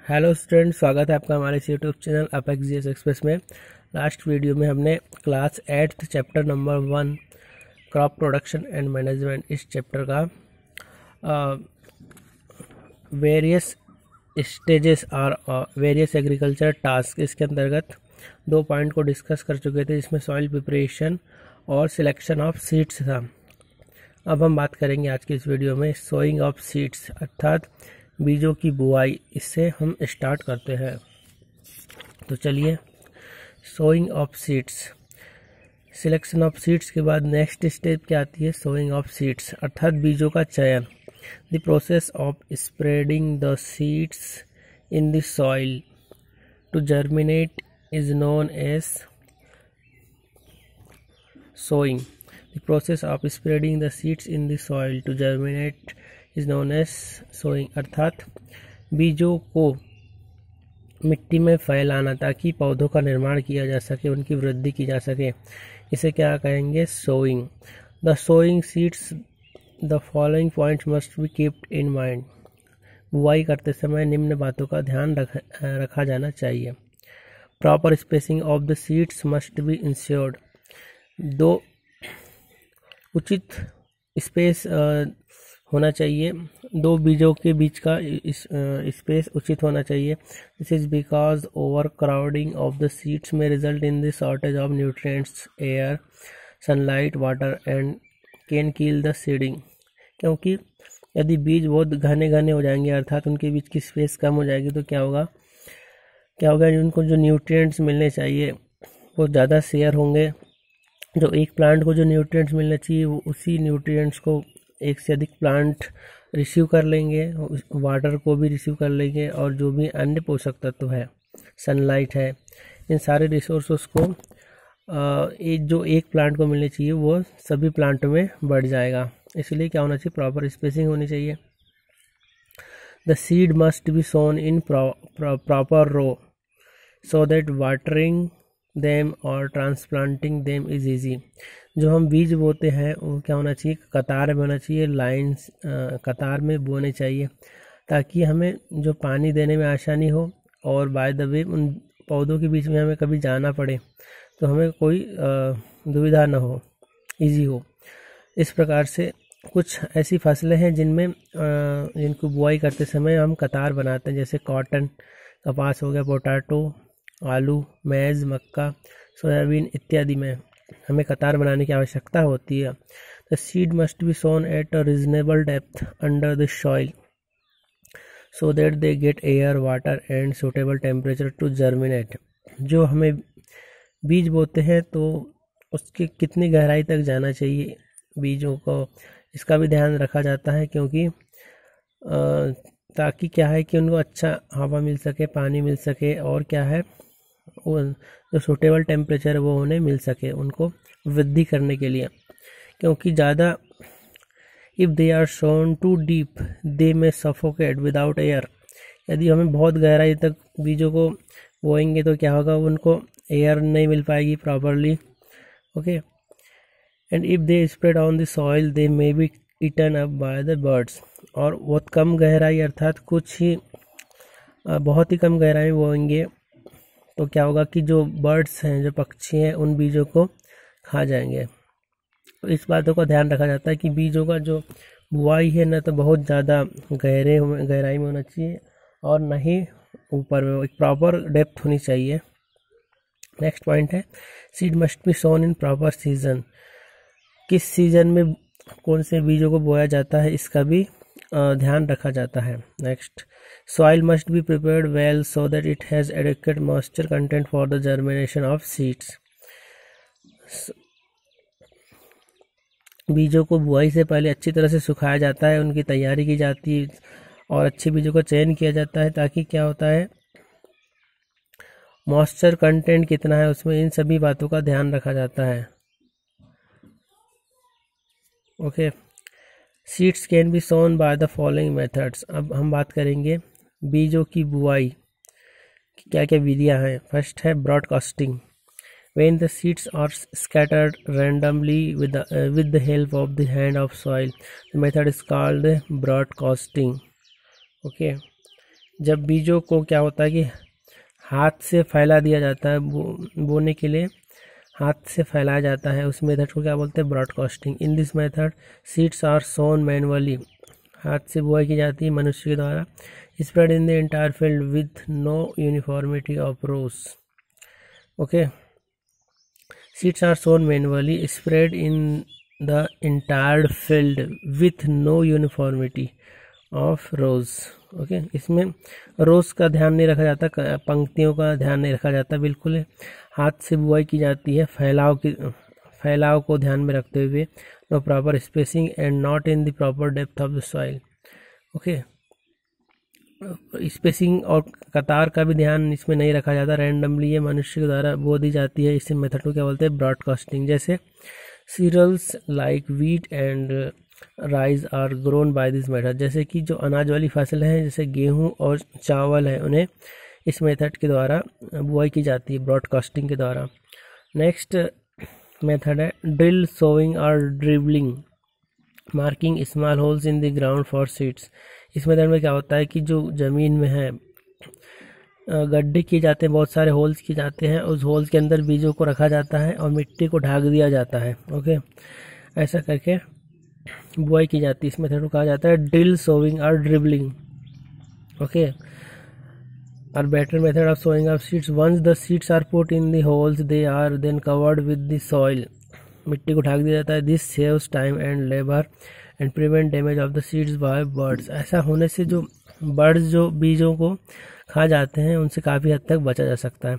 Hello student, स्वागत है आपका हमारे इस YouTube channel apex GS express में। लास्ट वीडियो में हमने class 8 chapter number 1 crop production and management इस चैप्टर का वेरियस स्टेजेस और वेरियस एग्रीकल्चर टास्क, इसके अंतर्गत 2 पॉइंट को डिस्कस कर चुके थे, जिसमें सॉइल प्रिपरेशन और सिलेक्शन ऑफ सीड्स था। अब हम बात करेंगे आज की इस वीडियो में सोइंग ऑफ सीड्स अर्थात बीजों की बुआई। इससे हम स्टार्ट करते हैं। तो चलिए, sowing of seeds, selection of seeds के बाद नेक्स्ट स्टेप क्या आती है? सोइंग ऑफ सीड्स अर्थात बीजों का चयन। The process of spreading the seeds in the soil to germinate is known as sowing. The process of spreading the seeds in the soil to germinate is known as sowing अर्थात बीजों को मिट्टी में फैलाना ताकि पौधों का निर्माण किया जा सके, उनकी वृद्धि की जा सके, इसे क्या कहेंगे? Sowing. The sowing seeds the following points must be kept in mind. बुआई करते समय निम्न बातों का ध्यान रखा जाना चाहिए। Proper spacing of the seeds must be insured. दो उचित स्पेस होना चाहिए, दो बीजों के बीच का स्पेस उचित होना चाहिए। This is because overcrowding of the seeds may result in the shortage of nutrients, air, sunlight, water and can kill the seeding. क्योंकि यदि बीज बहुत घने घने हो जाएंगे अर्थात उनके बीच की स्पेस कम हो जाएगी तो क्या होगा उनको जो न्यूट्रिएंट्स मिलने चाहिए वो ज़्यादा शेयर होंगे। जो एक प्लांट को जो न्यूट्रिएंट्स मिलने चाहिए वो उसी न्यूट्रिएंट्स को एक से अधिक प्लांट रिसीव कर लेंगे, वाटर को भी रिसीव कर लेंगे, और जो भी अन्य पोषक तत्व है, सनलाइट है, इन सारे रिसोर्सेस को जो एक प्लांट को मिलने चाहिए वो सभी प्लांट में बढ़ जाएगा। इसलिए क्या होना चाहिए? प्रॉपर स्पेसिंग होनी चाहिए। The seed must be sown in proper row so that watering them और ट्रांसप्लांटिंग देम इज ईजी। जो हम बीज बोते हैं वो क्या होना चाहिए? कतार में होना चाहिए, लाइन्स कतार में बोने चाहिए, ताकि हमें जो पानी देने में आसानी हो, और बाय द वे उन पौधों के बीच में हमें कभी जाना पड़े तो हमें कोई दुविधा न हो, इजी हो। इस प्रकार से कुछ ऐसी फसलें हैं जिनको बुआई करते समय हम कतार बनाते हैं, जैसे कॉटन, कपास हो गया, पोटैटो, आलू, मैज़, मक्का, सोयाबीन इत्यादि में हमें कतार बनाने की आवश्यकता होती है। The seed must be sown at a reasonable depth under the soil so that they get air, water and suitable temperature to germinate. जो हमें बीज बोते हैं तो उसके कितनी गहराई तक जाना चाहिए बीजों को, इसका भी ध्यान रखा जाता है, क्योंकि ताकि क्या है कि उनको अच्छा हवा मिल सके, पानी मिल सके, और क्या है वो जो सूटेबल टेम्परेचर है वो उन्हें मिल सके उनको वृद्धि करने के लिए। क्योंकि ज़्यादा if they are sown too deep they may suffocate without air. यदि हमें बहुत गहराई तक बीजों को बोएंगे तो क्या होगा? उनको एयर नहीं मिल पाएगी properly. Okay, and if they spread on the soil they may be eaten up by the birds. और बहुत कम गहराई अर्थात बहुत ही कम गहराई में बोएंगे तो क्या होगा कि जो बर्ड्स हैं, जो पक्षी हैं, उन बीजों को खा जाएंगे। तो इस बातों का ध्यान रखा जाता है कि बीजों का जो बुआई है न तो बहुत ज़्यादा गहराई में होना चाहिए और न ही ऊपर में, एक प्रॉपर डेप्थ होनी चाहिए। नेक्स्ट पॉइंट है seed must be sown in proper season. किस सीजन में कौन से बीजों को बोया जाता है इसका भी ध्यान रखा जाता है। Next, soil must be prepared well so that it has adequate moisture content for the germination of seeds. बीजों को बुआई से पहले अच्छी तरह से सुखाया जाता है, उनकी तैयारी की जाती है और अच्छे बीजों का चयन किया जाता है, ताकि क्या होता है, मॉइस्चर कंटेंट कितना है उसमें, इन सभी बातों का ध्यान रखा जाता है। Okay, seeds can be sown by the following methods. अब हम बात करेंगे बीजों की बुआई क्या क्या विधियां हैं। फर्स्ट है broadcasting. When the seeds are scattered randomly with the help of the hand of soil, the method is called broadcasting. Okay, जब बीजों को क्या होता है कि हाथ से फैला दिया जाता है, बोने के लिए हाथ से फैलाया जाता है, उस मेथड को क्या बोलते हैं, broadcasting. In this method seeds are sown manually, हाथ से बुआई की जाती है मनुष्य के द्वारा, spread in the entire field with no uniformity of rows. Okay, seeds are sown manually spread in the entire field with no uniformity of rows. Okay, इसमें रोज का ध्यान नहीं रखा जाता, पंक्तियों का ध्यान नहीं रखा जाता, बिल्कुल हाथ से बुआई की जाती है, फैलाव को ध्यान में रखते हुए, no proper spacing and not in the proper depth of the soil. Okay, spacing और कतार का भी ध्यान इसमें नहीं रखा जाता, रैंडमली ये मनुष्य के द्वारा बो दी जाती है। इस मेथड को क्या बोलते हैं, ब्रॉडकास्टिंग। जैसे cereals like wheat and rice are grown by this method, जैसे कि जो अनाज वाली फसल है जैसे गेहूं और चावल है, उन्हें इस मेथड के द्वारा बुआई की जाती है, ब्रॉडकास्टिंग के द्वारा। नेक्स्ट मेथड है ड्रिल, सोइंग और dribbling, marking small holes in the ground for seeds. इस मेथड में क्या होता है कि जो ज़मीन में है गड्ढे किए जाते हैं, बहुत सारे होल्स किए जाते हैं, उस होल्स के अंदर बीजों को रखा जाता है और मिट्टी को ढक दिया जाता है। ओके, ऐसा करके बुआई की जाती है। इस मेथड को कहा जाता है ड्रिल, सोइंग और ड्रिबलिंग। ओके, और better method of sowing of seeds, once the seeds are put in the holes they are then covered with the soil, मिट्टी को ढक दिया जाता है। This saves time and labour and prevent damage of the seeds by birds. ऐसा होने से जो बर्ड्स जो बीजों को खा जाते हैं उनसे काफ़ी हद तक बचा जा सकता है।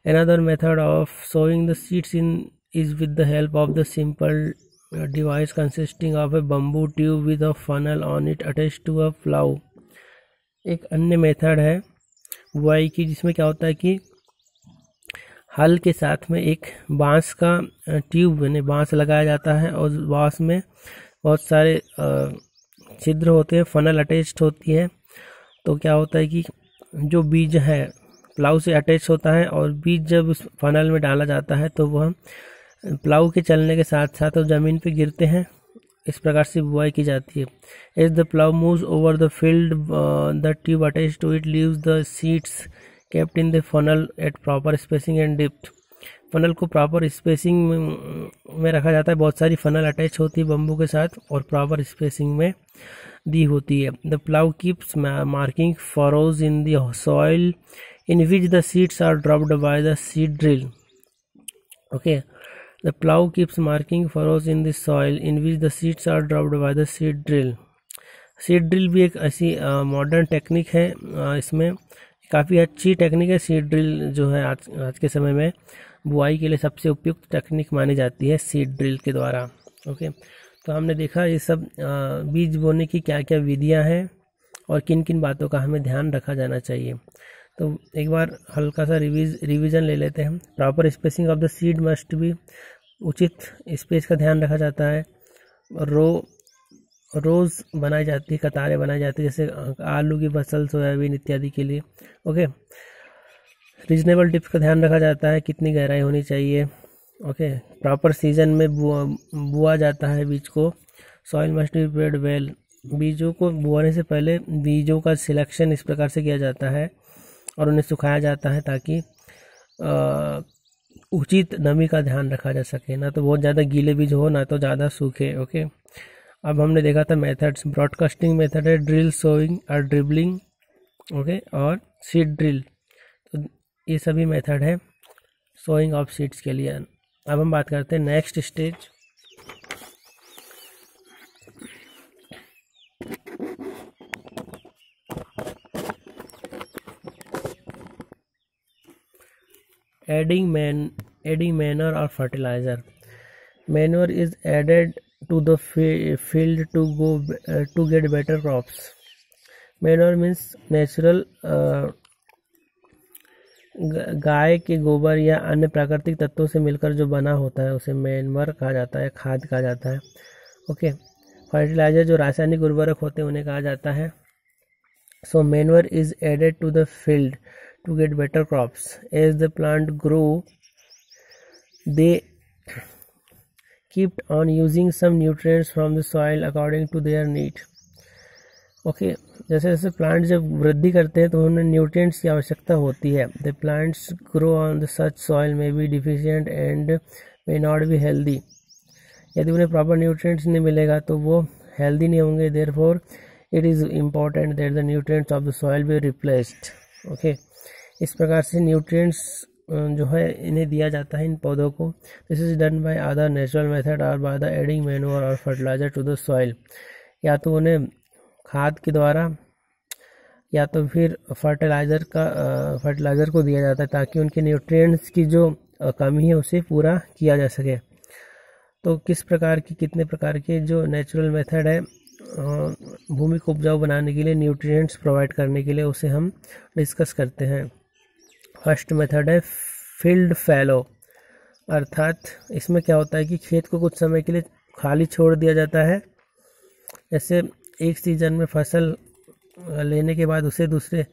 Another method of sowing the seeds in is with the help of the simple device consisting of a bamboo tube with a funnel on it attached to a plough. एक अन्य मेथड है बुआई की जिसमें क्या होता है कि हल के साथ में एक बांस का ट्यूब यानी बांस लगाया जाता है और बांस में बहुत सारे छिद्र होते हैं, फनल अटैच्ड होती है। तो क्या होता है कि जो बीज है प्लाऊ से अटैच होता है और बीज जब उस फनल में डाला जाता है तो वह प्लाऊ के चलने के साथ साथ वो ज़मीन पे गिरते हैं। इस प्रकार से बुआई की जाती है। As the plough moves over the field the tube attach to it leaves the seeds kept in the funnel at proper spacing and depth. Funnel को प्रॉपर स्पेसिंग में रखा जाता है, बहुत सारी फनल अटैच होती है बम्बू के साथ और प्रॉपर स्पेसिंग में दी होती है। The plough keeps marking furrows in the soil in which the seeds are dropped by the seed drill. Okay, the plough keeps marking furrows in the soil in which the seeds are dropped by the seed drill. Seed drill भी एक ऐसी modern technique है, इसमें काफ़ी अच्छी technique है। Seed drill जो है आज के समय में बुआई के लिए सबसे उपयुक्त टेक्निक मानी जाती है सीड ड्रिल के द्वारा। ओके, तो हमने देखा ये सब बीज बोने की क्या क्या विधियां हैं और किन किन बातों का हमें ध्यान रखा जाना चाहिए। तो एक बार हल्का सा रिवीजन ले लेते हैं। Proper spacing of the seed must B, उचित स्पेस का ध्यान रखा जाता है। रोज बनाई जाती है, कतारें बनाई जाती है, जैसे आलू की फसल, सोयाबीन इत्यादि के लिए। ओके, रीजनेबल टिप्स का ध्यान रखा जाता है, कितनी गहराई होनी चाहिए। ओके, प्रॉपर सीजन में बुआ जाता है बीज को। Soil must be prepared well, बीजों को बुआने से पहले बीजों का सिलेक्शन इस प्रकार से किया जाता है और उन्हें सुखाया जाता है ताकि उचित नमी का ध्यान रखा जा सके, ना तो बहुत ज़्यादा गीले बीज हो ना तो ज़्यादा सूखे। ओके, अब हमने देखा था मेथड्स। ब्रॉडकास्टिंग मेथड है ड्रिल, सोइंग और ड्रिबलिंग। ओके, और सीड ड्रिल, तो ये सभी मेथड है सोइंग ऑफ सीड्स के लिए। अब हम बात करते हैं नेक्स्ट स्टेज। एडिंग मैन्योर और fertilizer. Manure is added to the field to get better crops. Manure means natural गाय के गोबर या अन्य प्राकृतिक तत्वों से मिलकर जो बना होता है उसे मैन्योर कहा जाता है, खाद कहा जाता है। ओके, फर्टिलाइजर जो रासायनिक उर्वरक होते हैं उन्हें कहा जाता है। So manure is added to the field to get better crops. As the plant grow they kept on using some nutrients from the soil according to their need. Okay जैसे जैसे प्लांट जब वृद्धि करते हैं तो उन्हें न्यूट्रिएंट्स की आवश्यकता होती है. The plants grow on the such soil may be deficient and may not be healthy. यदि उन्हें प्रॉपर न्यूट्रिएंट्स नहीं मिलेगा तो वो हेल्दी नहीं होंगे. Therefore it is important that the nutrients of the soil be replaced. Okay इस प्रकार से न्यूट्रिएंट्स जो है इन्हें दिया जाता है इन पौधों को. This is done by other natural method और बाय द एडिंग मैन्योर और फर्टिलाइजर टू द सॉइल. या तो उन्हें खाद के द्वारा या तो फिर फर्टिलाइज़र को दिया जाता है ताकि उनके न्यूट्रिएंट्स की जो कमी है उसे पूरा किया जा सके. तो किस प्रकार की कितने प्रकार के जो नेचुरल मेथड है भूमि को उपजाऊ बनाने के लिए न्यूट्रिएंट्स प्रोवाइड करने के लिए उसे हम डिस्कस करते हैं. फर्स्ट मेथड है फील्ड फैलो. अर्थात इसमें क्या होता है कि खेत को कुछ समय के लिए खाली छोड़ दिया जाता है. जैसे एक सीज़न में फसल लेने के बाद उसे दूसरे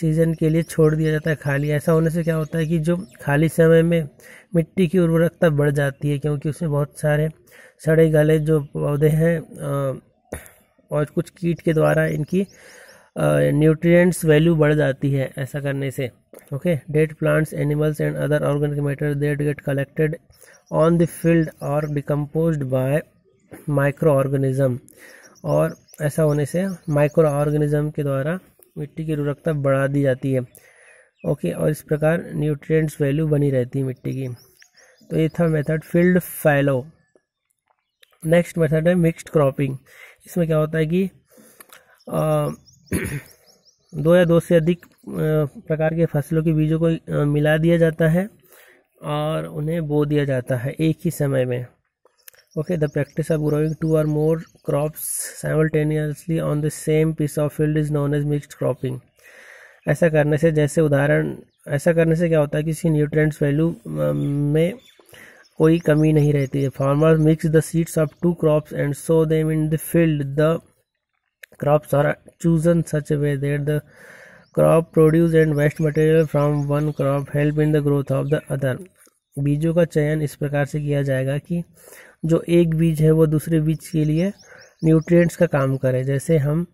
सीज़न के लिए छोड़ दिया जाता है खाली. ऐसा होने से क्या होता है कि जो खाली समय में मिट्टी की उर्वरकता बढ़ जाती है क्योंकि उसमें बहुत सारे सड़े गले जो पौधे हैं और कुछ कीट के द्वारा इनकी न्यूट्रिएंट्स वैल्यू बढ़ जाती है ऐसा करने से. Okay dead plants animals and other organic matter that get collected on the field और डिकम्पोज्ड बाय माइक्रो ऑर्गेनिज्म. और ऐसा होने से माइक्रो ऑर्गेनिज्म के द्वारा मिट्टी की उर्वरकता बढ़ा दी जाती है. ओके और इस प्रकार न्यूट्रिएंट्स वैल्यू बनी रहती है मिट्टी की. तो ये था मेथड फील्ड फैलो. नेक्स्ट मेथड है मिक्स्ड क्रॉपिंग. इसमें क्या होता है कि दो या दो से अधिक प्रकार के फसलों के बीजों को मिला दिया जाता है और उन्हें बो दिया जाता है एक ही समय में. Okay the practice of growing two or more crops simultaneously on the same piece of field is known as mixed cropping. ऐसा करने से क्या होता है कि इसकी न्यूट्रिएंट्स वैल्यू में कोई कमी नहीं रहती है. Farmers mix the seeds of two crops and sow them in the field. The crops are chosen such a way that the crop produce and waste material from one crop help in the growth of the other. बीजों का चयन इस प्रकार से किया जाएगा कि जो एक बीज है वो दूसरे बीज के लिए न्यूट्रिएंट्स का काम करे. जैसे हम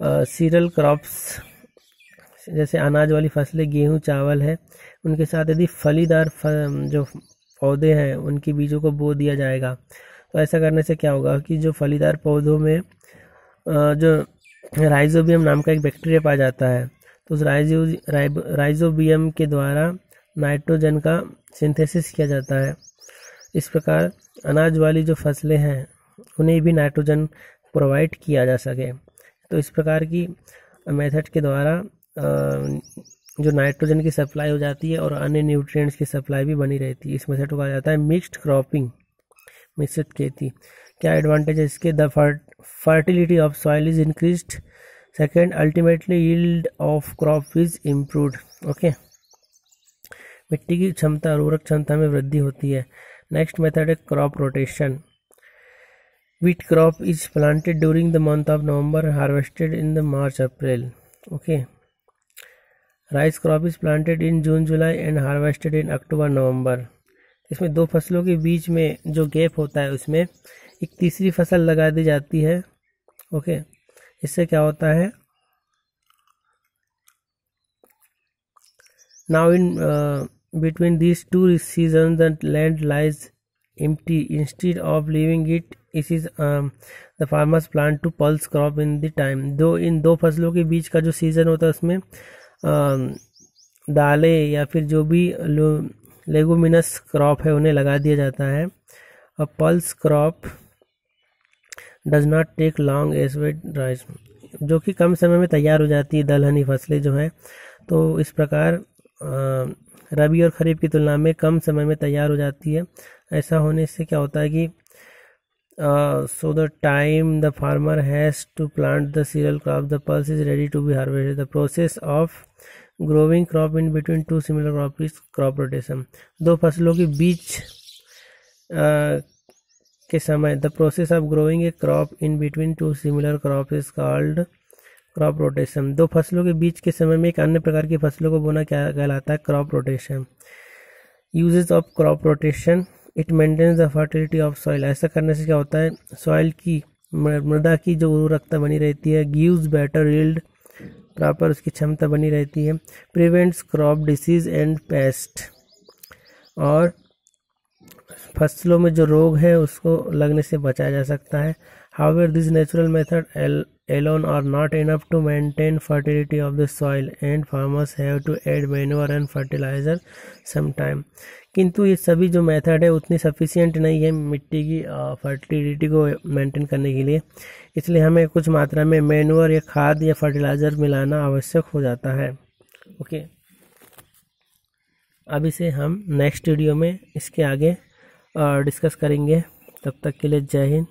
सीरियल क्रॉप्स जैसे अनाज वाली फसलें गेहूं चावल है उनके साथ यदि फलीदार जो पौधे हैं उनके बीजों को बो दिया जाएगा. तो ऐसा करने से क्या होगा कि जो फलीदार पौधों में जो राइजोबियम नाम का एक बैक्टीरिया पाया जाता है तो उस राइजोबियम के द्वारा नाइट्रोजन का सिंथेसिस किया जाता है. इस प्रकार अनाज वाली जो फसलें हैं उन्हें भी नाइट्रोजन प्रोवाइड किया जा सके. तो इस प्रकार की मेथड के द्वारा जो नाइट्रोजन की सप्लाई हो जाती है और अन्य न्यूट्रिएंट्स की सप्लाई भी बनी रहती है. इस मेथड को कहा जाता है मिक्स्ड क्रॉपिंग, मिश्रित खेती. क्या एडवांटेज है इसके? The fertility of soil is increased. Second ultimately yield of crop is improved. Okay मिट्टी की क्षमता उर्वरक क्षमता में वृद्धि होती है. नेक्स्ट मेथड है crop rotation. Wheat crop is planted during the month of November, harvested in the March April. Okay. Rice crop is planted in June July and harvested in October November. इसमें दो फसलों के बीच में जो gap होता है उसमें एक तीसरी फसल लगा दी जाती है. ओके इससे क्या होता है now in between these two seasons the land lies empty. Instead of leaving it is the farmers plant to pulse crop in the time. इन दो फसलों के बीच का जो सीजन होता है उसमें दालें या फिर जो भी लेगुमिनस क्रॉप है उन्हें लगा दिया जाता है. और pulse crop does not take long as wheat rice, जो कि कम समय में तैयार हो जाती है दलहनी फसलें जो हैं. तो इस प्रकार रबी और खरीफ की तुलना में कम समय में तैयार हो जाती है. ऐसा होने से क्या होता है कि so the time the farmer has to plant the cereal crop, the pulse is ready to be harvested. The process of growing crop in between two similar crop is crop rotation. दो फसलों के बीच के समय the process of growing a crop in between two similar crop is called crop rotation. दो फसलों के बीच के समय में एक अन्य प्रकार की फसलों को बोना क्या कहलाता है? crop rotation. Uses of crop rotation, it maintains the fertility of soil. ऐसा करने से क्या होता है सॉइल की मृदा की जो उर्वरकता बनी रहती है, गिव्स बेटर यील्ड, प्रॉपर उसकी क्षमता बनी रहती है, prevents crop disease and paste, और फसलों में जो रोग है उसको लगने से बचाया जा सकता है। However, this natural method alone are not enough to maintain fertility of the soil and farmers have to add manure and fertilizer sometime. किंतु ये सभी जो मेथड है उतनी सफिशिएंट नहीं है मिट्टी की फर्टिलिटी को मेंटेन करने के लिए, इसलिए हमें कुछ मात्रा में मैन्योर या खाद या फर्टिलाइज़र मिलाना आवश्यक हो जाता है। ओके, अब इसे हम नेक्स्ट वीडियो में इसके आगे डिस्कस करेंगे। तब तक के लिए जय हिंद।